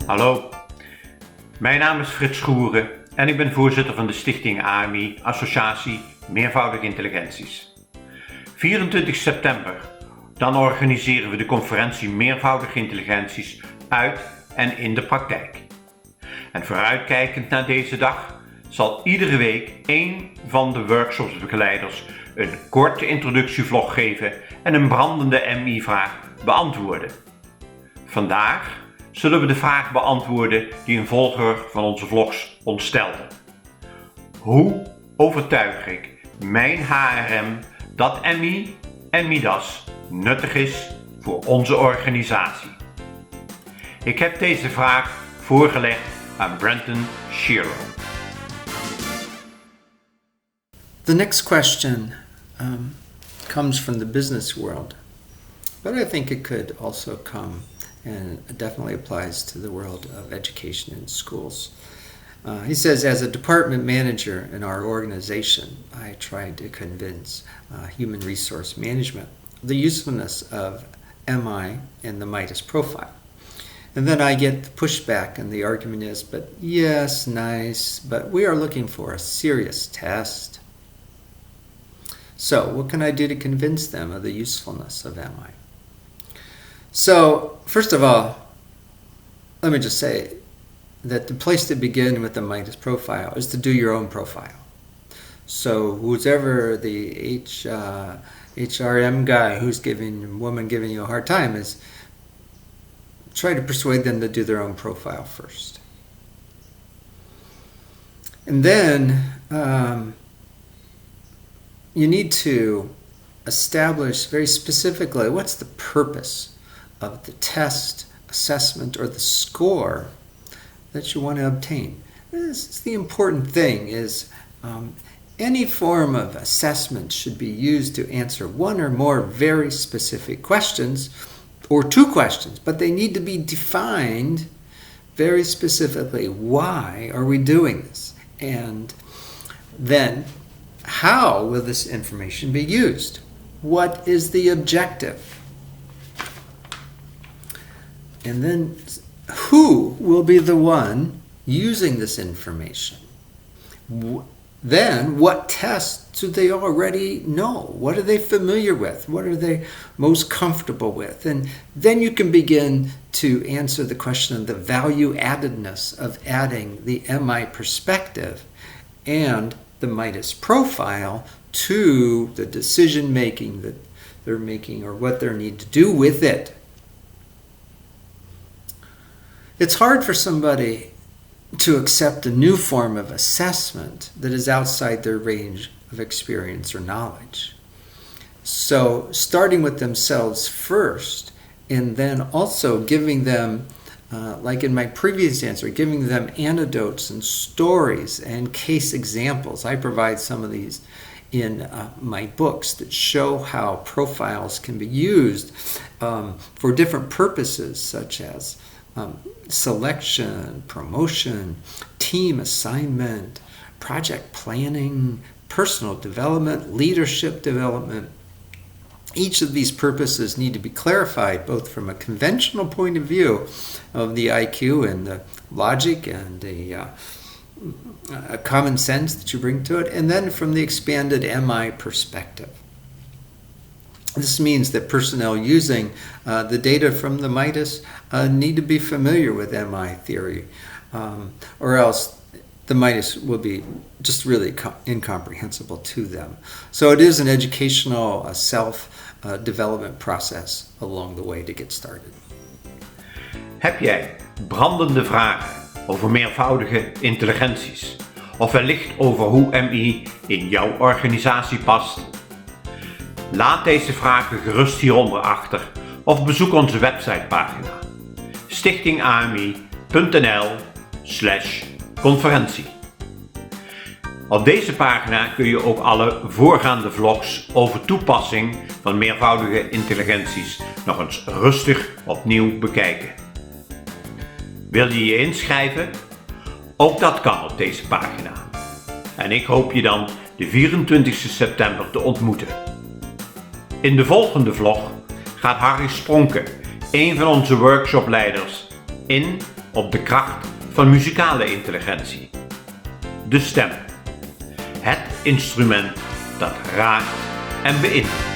Hallo, mijn naam is Frits Schoeren en ik ben voorzitter van de stichting aMI, associatie Meervoudige Intelligenties. 24 september, dan organiseren we de conferentie Meervoudige Intelligenties uit en in de praktijk. En vooruitkijkend naar deze dag zal iedere week één van de workshopsbegeleiders een korte introductievlog geven en een brandende MI-vraag beantwoorden. Vandaag zullen we de vraag beantwoorden die een volger van onze vlogs ons stelde. Hoe overtuig ik mijn HRM dat MI en MIDAS nuttig is voor onze organisatie? Ik heb deze vraag voorgelegd aan Branton Shearer. The next question comes from the business world, but I think it could also come, and it definitely applies to the world of education in schools. He says, as a department manager in our organization, I try to convince human resource management the usefulness of MI and the MIDAS profile. And then I get the pushback, and the argument is, but yes, nice, but we are looking for a serious test. So, what can I do to convince them of the usefulness of MI? So, first of all, let me just say that the place to begin with the MIDAS profile is to do your own profile. So, whoever the HRM guy who's giving you a hard time is, try to persuade them to do their own profile first. And then you need to establish very specifically what's the purpose of the test, assessment, or the score that you want to obtain. This is the important thing is any form of assessment should be used to answer one or more very specific questions or two questions, but they need to be defined very specifically. Why are we doing this? And then how will this information be used? What is the objective? And then who will be the one using this information? Then what tests do they already know? What are they familiar with? What are they most comfortable with? And then you can begin to answer the question of the value addedness of adding the MI perspective and the MIDAS profile to the decision making that they're making or what they need to do with it. It's hard for somebody to accept a new form of assessment that is outside their range of experience or knowledge. So starting with themselves first and then also giving them like in my previous answer, giving them anecdotes and stories and case examples. I provide some of these in my books that show how profiles can be used for different purposes, such as selection, promotion, team assignment, project planning, personal development, leadership development. Each of these purposes need to be clarified both from a conventional point of view of the IQ and the logic and the common sense that you bring to it, and then from the expanded MI perspective. This means that personnel using the data from the MIDAS need to be familiar with MI theory, or else the MIDAS will be just really incomprehensible to them. So it is an educational self-development process along the way to get started. Heb jij brandende vragen over meervoudige intelligenties? Of wellicht over hoe MI in jouw organisatie past? Laat deze vragen gerust hieronder achter of bezoek onze websitepagina stichtingami.nl/conferentie. Op deze pagina kun je ook alle voorgaande vlogs over toepassing van meervoudige intelligenties nog eens rustig opnieuw bekijken. Wil je je inschrijven? Ook dat kan op deze pagina. En ik hoop je dan de 24 september te ontmoeten. In de volgende vlog gaat Harry Spronke, een van onze workshopleiders, in op de kracht van muzikale intelligentie. De stem. Het instrument dat raakt en beïnvloedt.